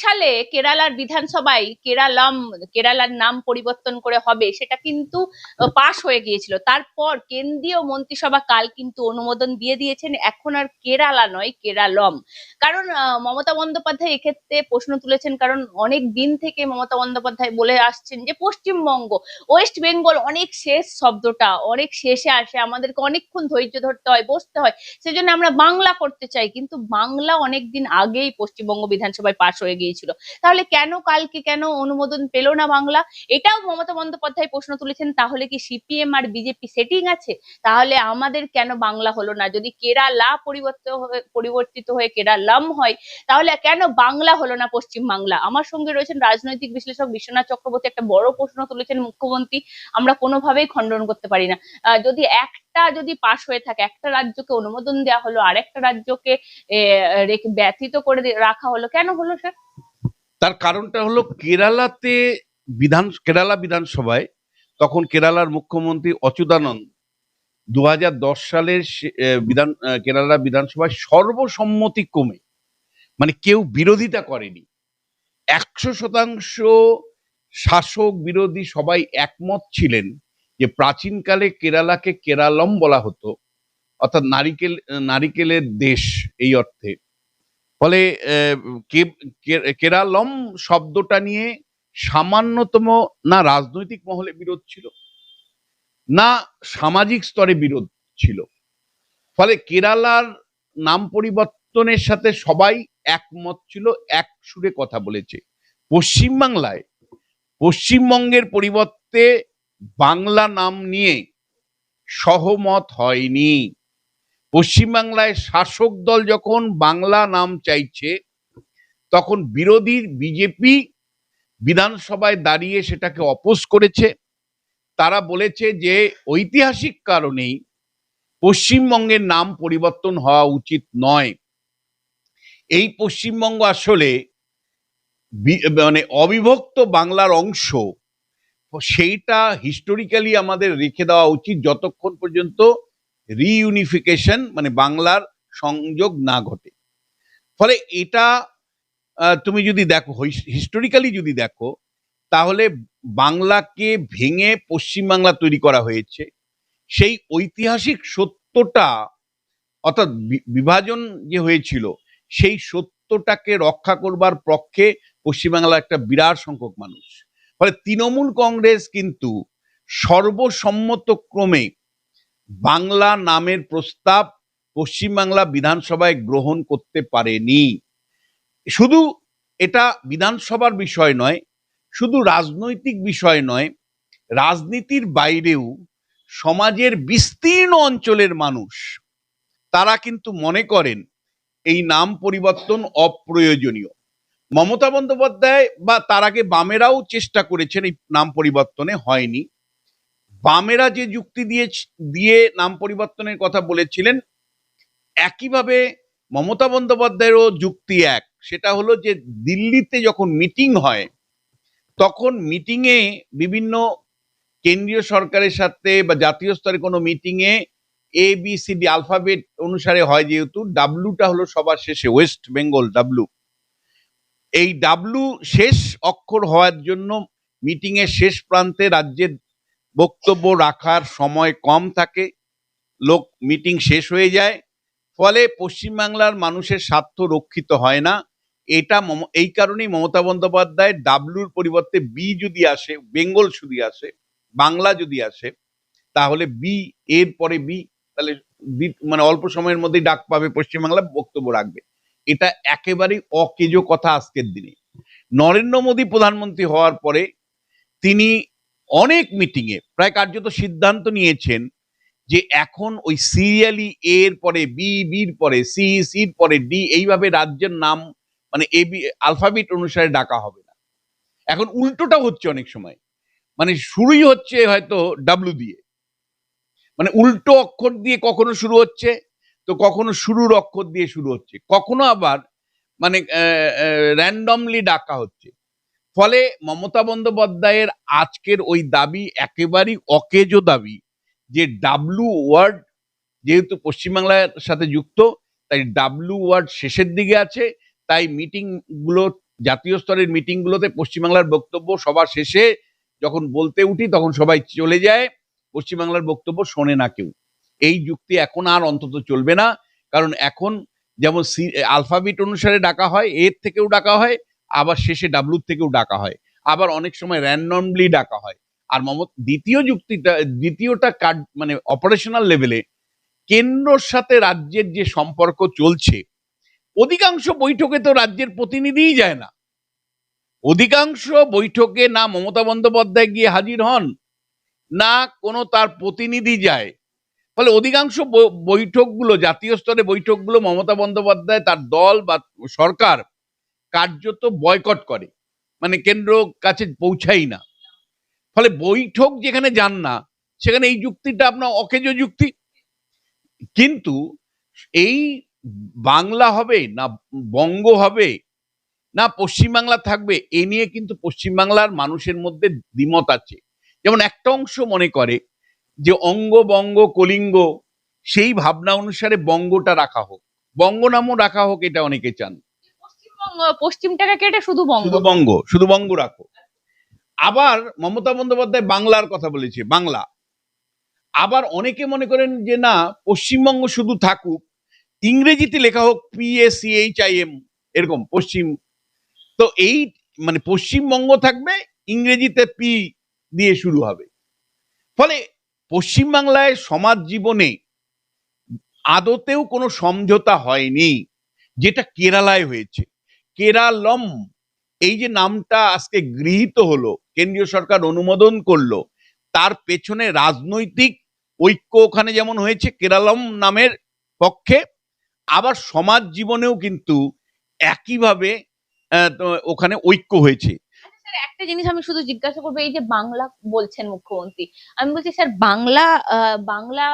সালে কেরালার বিধানসভায় কেরালার নাম পরিবর্তন করে হবে, সেটা কিন্তু পাশ হয়ে গিয়েছিল। তারপর কেন্দ্রীয় মন্ত্রিসভা কাল কিন্তু অনুমোদন দিয়ে দিয়েছেন, এখন আর কেরালা নয়, কেরালম। কারণ মমতা বন্দ্যোপাধ্যায় এক্ষেত্রে প্রশ্ন তুলেছেন, কারণ অনেক দিন থেকে মমতা বন্দ্যোপাধ্যায় বলে আসছেন যে পশ্চিমবঙ্গ, ওয়েস্ট বেঙ্গল অনেক শেষ, শব্দটা অনেক শেষে আসে, আমাদেরকে অনেকক্ষণ ধৈর্য ধরতে হয়, বসতে হয়, সেজন্য আমরা বাংলা করতে চাই। কিন্তু বাংলা অনেকদিন আগেই পশ্চিমবঙ্গ বিধানসভায় পাশ হয়ে গিয়েছিল, তাহলে কেন অনুমোদন পেল না বাংলা? এটাও মমতা বন্দ্যোপাধ্যায় প্রশ্ন তুলেছেন। তাহলে কি সিপিএম আর বিজেপি সেটিং আছে? তাহলে আমাদের কেন বাংলা হলো না? যদি কেরালা পরিবর্তিত হয়ে কেরালাম হয়, তাহলে কেন বাংলা হলো না পশ্চিম বাংলা? আমার সঙ্গে রয়েছেন রাজনৈতিক বিশ্লেষক বিশ্বনাথ চক্রবর্তী। একটা বড় প্রশ্ন তুলেছেন মুখ্যমন্ত্রী, আমরা কোনোভাবেই খণ্ডন করতে পারি না। যদি পাশ হয়ে থাকে, একটা রাজ্যকে অনুমোদন দেওয়া হলো, আরেকটা রাজ্যকে ব্যতীত করে রাখা হলো, কেন হলো স্যার? তার কারণটা হলো কেরালা বিধানসভায় তখন কেরালার মুখ্যমন্ত্রী অচ্যুতানন্দ 2010 সালের কেরালা বিধানসভায় সর্বসম্মতিক্রমে, মানে কেউ বিরোধিতা করেনি, 100% শাসক বিরোধী সবাই একমত ছিলেন যে প্রাচীনকালে কেরালাকে কেরালম বলা হতো, অর্থাৎ নারিকেলের দেশ এই অর্থে। ফলে কেরালম শব্দটা নিয়ে সামান্যতম না রাজনৈতিক মহলে বিরোধ ছিল, না সামাজিক স্তরে বিরোধ ছিল। ফলে কেরালার নাম পরিবর্তনের সাথে সবাই একমত ছিল, এক সুরে কথা বলেছে। পশ্চিমবঙ্গের পরিবর্তে বাংলা নাম নিয়ে সহমত হয়নি। পশ্চিমবাংলায় শাসক দল যখন বাংলা নাম চাইছে, তখন বিরোধী বিজেপি বিধানসভায় দাঁড়িয়ে সেটাকে অপোজ করেছে। তারা বলেছে যে ঐতিহাসিক কারণেই পশ্চিমবঙ্গের নাম পরিবর্তন হওয়া উচিত নয়। এই পশ্চিমবঙ্গ আসলে মানে অবিভক্ত বাংলার অংশ, সেইটা হিস্টোরিক্যালি আমাদের রেখে দেওয়া উচিত যতক্ষণ পর্যন্ত রিইউনিফিকেশন মানে বাংলার সংযোগ না ঘটে। ফলে এটা তুমি যদি দেখো হিস্টোরিক্যালি যদি দেখো, তাহলে বাংলাকে ভেঙে পশ্চিমবাংলা তৈরি করা হয়েছে। সেই ঐতিহাসিক সত্যটা, অর্থাৎ বিভাজন যে হয়েছিল, সেই সত্যটাকে রক্ষা করবার পক্ষে পশ্চিমবাংলার একটা বিরাট সংখ্যক মানুষ। ফলে তৃণমূল কংগ্রেস কিন্তু সর্বসম্মতক্রমে বাংলা নামের প্রস্তাব পশ্চিমবাংলা বিধানসভায় গ্রহণ করতে পারেনি। শুধু এটা বিধানসভার বিষয় নয়, শুধু রাজনৈতিক বিষয় নয়, রাজনীতির বাইরেও সমাজের বিস্তীর্ণ অঞ্চলের মানুষ তারা কিন্তু মনে করেন এই নাম পরিবর্তন অপ্রয়োজনীয়। মমতা বন্দ্যোপাধ্যায় বা তার আগে বামেরাও চেষ্টা করেছেন, এই নাম পরিবর্তনে হয়নি। বামেরা যে যুক্তি দিয়ে নাম পরিবর্তনের কথা বলেছিলেন, একইভাবে মমতা বন্দ্যোপাধ্যায়েরও যুক্তি এক, সেটা হলো যে দিল্লিতে যখন মিটিং হয়, তখন মিটিংয়ে বিভিন্ন কেন্দ্রীয় সরকারের সাথে বা জাতীয় স্তরে কোনো মিটিংয়ে ABCD আলফাবেট অনুসারে হয়, যেহেতু ডাব্লুটা হলো সবার শেষে, ওয়েস্ট বেঙ্গল ডাব্লু, এই ডাব্লু শেষ অক্ষর হওয়ার জন্য মিটিংয়ের শেষ প্রান্তে রাজ্যের বক্তব্য রাখার সময় কম থাকে, লোক মিটিং শেষ হয়ে যায়, ফলে পশ্চিমবাংলার মানুষের স্বার্থ রক্ষিত হয় না। এই কারণেই মমতা বন্দ্যোপাধ্যায় ডাব্লুর পরিবর্তে বি যদি আসে, বেঙ্গল শুধু আসে, বাংলা যদি আসে, তাহলে বি এর পরে বি, তাহলে মানে অল্প সময়ের মধ্যেই ডাক পাবে, পশ্চিমবাংলা বক্তব্য রাখবে। এটা একেবারেই অকেজো কথা আজকের দিনে। নরেন্দ্র মোদী প্রধানমন্ত্রী হওয়ার পরে তিনি অনেক মিটিংয়ে প্রায় কার্যত সিদ্ধান্ত নিয়েছেন যে এখন ওই সিরিয়ালি এর পরে বি, বির পরে সি, সির পরে ডি, এইভাবে রাজ্যের নাম মানে এবি আলফাবেট অনুসারে ডাকা হবে না। এখন উল্টোটা হচ্ছে অনেক সময়, মানে শুরুই হচ্ছে হয়তো ডাব্লু দিয়ে, মানে উল্টো অক্ষর দিয়ে কখনো শুরু হচ্ছে, তো কখনো শুরুর অক্ষর দিয়ে শুরু হচ্ছে, কখনো আবার মানে র্যান্ডমলি ডাকা হচ্ছে। ফলে মমতা বন্দ্যোপাধ্যায়ের আজকের ওই দাবি একেবারেই অকেজো দাবি, যে ডাব্লু ওয়ার্ড যেহেতু পশ্চিমবাংলার সাথে যুক্ত, তাই ডাব্লু ওয়ার্ড শেষের দিকে আছে, তাই মিটিং গুলো, জাতীয় স্তরের মিটিং গুলোতে পশ্চিমবাংলার বক্তব্য সবার শেষে যখন বলতে উঠি তখন সবাই চলে যায়, পশ্চিমবাংলার বক্তব্য শোনে না কেউ। এই যুক্তি এখন আর অন্তত চলবে না, কারণ এখন যেমন আলফাবেট অনুসারে ডাকা হয়, এর থেকেও ডাকা হয়, আবার শেষে ডাব্লুর থেকেও ডাকা হয়, আবার অনেক সময় র্যান্ডমলি ডাকা হয়। আর দ্বিতীয়টা কার্ড মানে অপারেশনাল লেভেলে কেন্দ্রর সাথে রাজ্যের যে সম্পর্ক চলছে, অধিকাংশ বৈঠকে তো রাজ্যের প্রতিনিধিই যায় না। অধিকাংশ বৈঠকে না মমতা বন্দ্যোপাধ্যায় গিয়ে হাজির হন, না কোনো তার প্রতিনিধি যায়। ফলে অধিকাংশ বৈঠকগুলো, জাতীয় স্তরে বৈঠকগুলো মমতা বন্দ্যোপাধ্যায় তার দল বা সরকার কার্যত বয়কট করে, মানে কেন্দ্র কাছে পৌঁছাই না। ফলে বৈঠক যেখানে যান না সেখানে এই যুক্তিটা আপনার অকেজ যুক্তি। কিন্তু এই বাংলা হবে না বঙ্গ হবে না পশ্চিমবাংলা থাকবে, এ নিয়ে কিন্তু পশ্চিমবাংলার মানুষের মধ্যে দ্বিমত আছে। যেমন একটা অংশ মনে করে যে অঙ্গ বঙ্গ কলিঙ্গ, সেই ভাবনা অনুসারে বঙ্গটা রাখা হোক, বঙ্গ নামও রাখা হোক, এটা অনেকে চান। পশ্চিমটাকে কেটে শুধু বঙ্গ, শুধু বঙ্গ রাখো। আবার মমতা বন্দ্যোপাধ্যায় বাংলার কথা বলেছে, বাংলা। আবার অনেকে মনে করেন যে না, পশ্চিমবঙ্গ শুধু থাকুক, ইংরেজিতে লেখা হোক PACHIM, এরকম পশ্চিম। তো এই মানে পশ্চিমবঙ্গ থাকবে, ইংরেজিতে পি দিয়ে শুরু হবে। ফলে পশ্চিমবাংলায় সমাজ জীবনে আদতেও কোনো সমঝোতা হয়নি, যেটা কেরালায় হয়েছে। কেরালম, এই যে নামটা আজকে গৃহীত হলো, কেন্দ্রীয় সরকার অনুমোদন করলো, তার পেছনে রাজনৈতিক ঐক্য ওখানে যেমন হয়েছে কেরালম নামের পক্ষে, আবার সমাজ জীবনেও কিন্তু একইভাবে ওখানে ঐক্য হয়েছে। স্যার একটা জিনিস আমি শুধু জিজ্ঞাসা করবো, এই যে বাংলা বলছেন মুখ্যমন্ত্রী, আমি বলছি স্যার বাংলা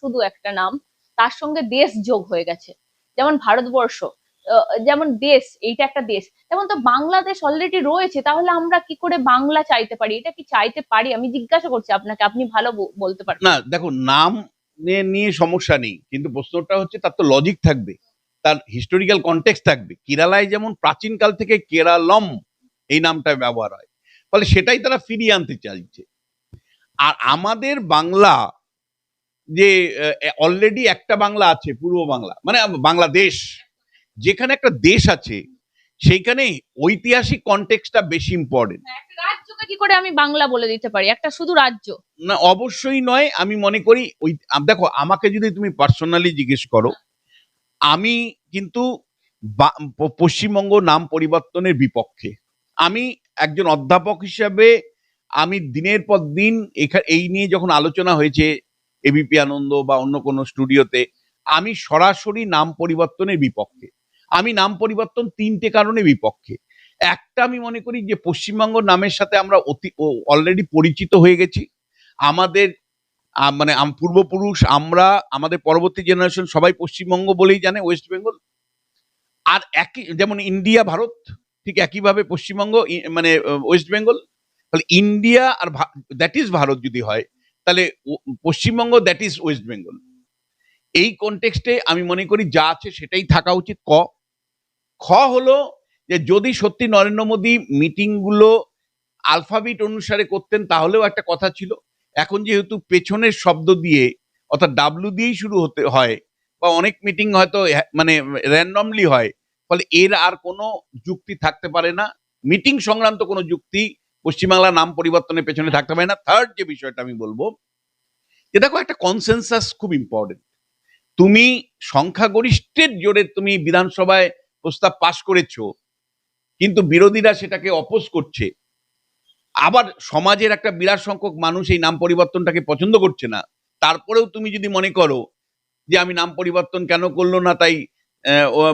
শুধু একটা নাম, তার সঙ্গে দেশ যোগ হয়ে গেছে। যেমন ভারতবর্ষ, যেমন দেশ, এইটা একটা দেশ, তেমন তো বাংলাদেশ অলরেডি রয়েছে। তাহলে আমরা কি করে বাংলা চাইতে পারি? এটা কি চাইতে পারি? আমি জিজ্ঞাসা করছি আপনাকে, আপনি ভালো বলতে পারবেন। না দেখো, নাম নিয়ে সমস্যা নেই, কিন্তু প্রশ্নটা হচ্ছে তার তো লজিক থাকবে, তার হিস্টোরিক্যাল কনটেক্সট থাকবে। কেরালায় যেমন প্রাচীনকাল থেকে কেরালম এই নামটা ব্যবহার হয়, ফলে সেটাই তারা ফিরিয়ে আনতে চাইছে। আর আমাদের বাংলা যে অলরেডি একটা বাংলা আছে, পূর্ব বাংলা, মানে বাংলাদেশ, যেখানে একটা দেশ আছে, সেইখানে ঐতিহাসিক কনটেক্সটটা বেশি ইম্পর্টেন্ট। একটা রাজ্যকে কি করে আমি বাংলা বলে দিতে পারি, একটা শুধু রাজ্য? না, অবশ্যই নয়। আমি মনে করি ওই, দেখো আমাকে যদি তুমি পার্সোনালি জিজ্ঞেস করো, আমি কিন্তু পশ্চিমবঙ্গ নাম পরিবর্তনের বিপক্ষে। আমি একজন অধ্যাপক হিসাবে আমি দিনের পর দিন এই নিয়ে যখন আলোচনা হয়েছে এবিপি আনন্দ বা অন্য কোনো স্টুডিওতে, আমি সরাসরি নাম পরিবর্তনের বিপক্ষে। আমি নাম পরিবর্তন তিনটে কারণে বিপক্ষে। একটা, আমি মনে করি যে পশ্চিমবঙ্গ নামের সাথে আমরা অলরেডি পরিচিত হয়ে গেছি। আমাদের মানে পূর্বপুরুষ, আমরা, আমাদের পরবর্তী জেনারেশন সবাই পশ্চিমবঙ্গ বলেই জানে, ওয়েস্ট বেঙ্গল। আর একই যেমন ইন্ডিয়া ভারত, ঠিক একইভাবে পশ্চিমবঙ্গ মানে ওয়েস্ট বেঙ্গল। তাহলে ইন্ডিয়া আর দ্যাট ইজ ভারত যদি হয়, তাহলে Paschimbanga that is West Bengal. এই কনটেক্সটে আমি মনে করি যা আছে সেটাই থাকা উচিত। খ হলো যে যদি সত্যি নরেন্দ্র মোদী মিটিংগুলো আলফাবেট অনুসারে করতেন তাহলেও একটা কথা ছিল। এখন যেহেতু পেছনের শব্দ দিয়ে, অর্থাৎ ডাব্লু দিয়েই শুরু হতে হয়, বা অনেক মিটিং হয়তো মানে র্যান্ডমলি হয়, ফলে এর আর কোনো যুক্তি থাকতে পারে না, মিটিং সংক্রান্ত কোনো যুক্তি পশ্চিমবাংলার নাম পরিবর্তনের পেছনে থাকতে পারে না। থার্ড যে বিষয়টা আমি বলবো, যে দেখো একটা কনসেনসাস খুব ইম্পর্টেন্ট। তুমি সংখ্যাগরিষ্ঠের জোরে তুমি বিধানসভায় প্রস্তাব পাশ করেছো, কিন্তু বিরোধীরা সেটাকে অপোজ করছে। আবার সমাজের একটা বিরাট সংখ্যক মানুষ এই নাম পরিবর্তনটাকে পছন্দ করছে না। তারপরেও তুমি যদি মনে করো যে আমি নাম পরিবর্তন কেন করলো না, তাই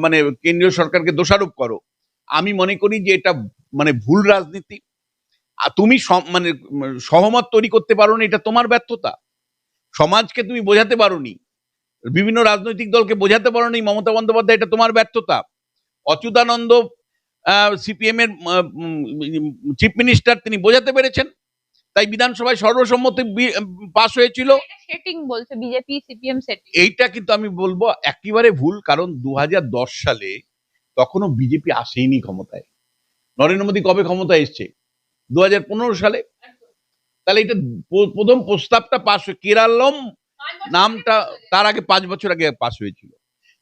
মানে কেন্দ্রীয় সরকারকে দোষারোপ করো, আমি মনে করি যে এটা মানে ভুল রাজনীতি। আর তুমি মানে সহমত তৈরি করতে পারো না, এটা তোমার ব্যর্থতা। সমাজকে তুমি বোঝাতে পারোনি, বিভিন্ন রাজনৈতিক দলকে বোঝাতে পারোনি মমতা বন্দ্যোপাধ্যায়, এটা তোমার ব্যর্থতা। অচ্যুতানন্দ সিপিএম এর চিফ মিনিস্টার, তিনি বোঝাতে পেরেছেন, তাই বিধানসভায় সর্বসম্মতি পাশ হয়েছিল। সেটিং বলছে বিজেপি সিপিএম সেটিং। এইটা কিন্তু আমি বলবো একেবারে ভুল, কারণ 2010 সালে তখনও বিজেপি আসেইনি ক্ষমতায়। নরেন্দ্র মোদী কবে ক্ষমতায় এসছে? 2015 সালে। তাহলে এটা প্রথম প্রস্তাবটা পাশ হয়ে কেরালম নামটা তার আগে 5 বছর আগে পাশ হয়েছিল।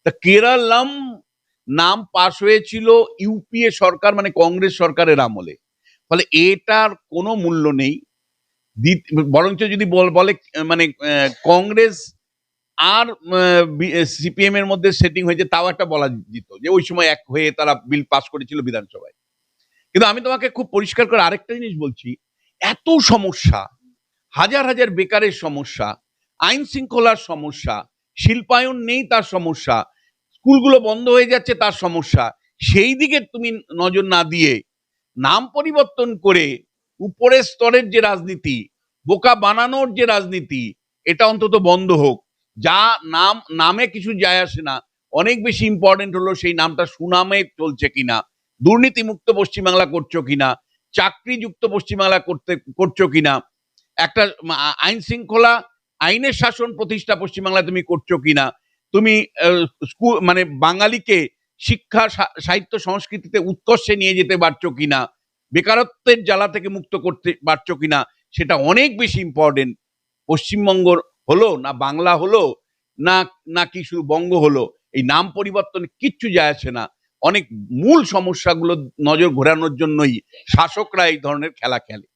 তা কেরালম নাম পাশ হয়েছিল ইউপিএ সরকার মানে কংগ্রেস সরকারের আমলে। ফলে এটার কোনো মূল্য নেই। বরঞ্চ যদি বলে মানে কংগ্রেস আর সিপিএম এর মধ্যে সেটিং হয়েছে, তাও একটা বলা যেত যে ওই সময় এক হয়ে তারা বিল পাস করেছিল বিধানসভায়। কিন্তু আমি তোমাকে খুব পরিষ্কার করে আরেকটা জিনিস বলছি, এত সমস্যা, হাজার হাজার বেকারের সমস্যা, আইন শৃঙ্খলার সমস্যা, শিল্পায়ন নেই তার সমস্যা, স্কুলগুলো বন্ধ হয়ে যাচ্ছে তার সমস্যা, সেই দিকে তুমি নজর না দিয়ে নাম পরিবর্তন করে উপরের স্তরের যে রাজনীতি, বোকা বানানোর যে রাজনীতি, এটা অন্তত বন্ধ হোক। যা নামে কিছু যায় আসে না, অনেক বেশি ইম্পর্টেন্ট হলো সেই নামটা সুনামে চলছে কিনা, দুর্নীতিমুক্ত পশ্চিমবাংলা করছো কিনা, চাকরিযুক্ত পশ্চিমবাংলা করছো কিনা, একটা আইন শৃঙ্খলা, আইনের শাসন প্রতিষ্ঠা পশ্চিমবাংলা তুমি করছো কিনা, তুমি স্কুল মানে বাঙালিকে শিক্ষা সাহিত্য সংস্কৃতিতে উৎকর্ষে নিয়ে যেতে পারছো কিনা, বেকারত্বের জ্বালা থেকে মুক্ত করতে পারছো কিনা, সেটা অনেক বেশি ইম্পর্টেন্ট। পশ্চিমবঙ্গ হলো না বাংলা হলো না নাকি শুধু বঙ্গ হলো, এই নাম পরিবর্তন কিচ্ছু যায় আসে না। অনেক মূল সমস্যাগুলো নজর ঘোরানোর জন্যই শাসকরা এই ধরনের খেলা খেলে।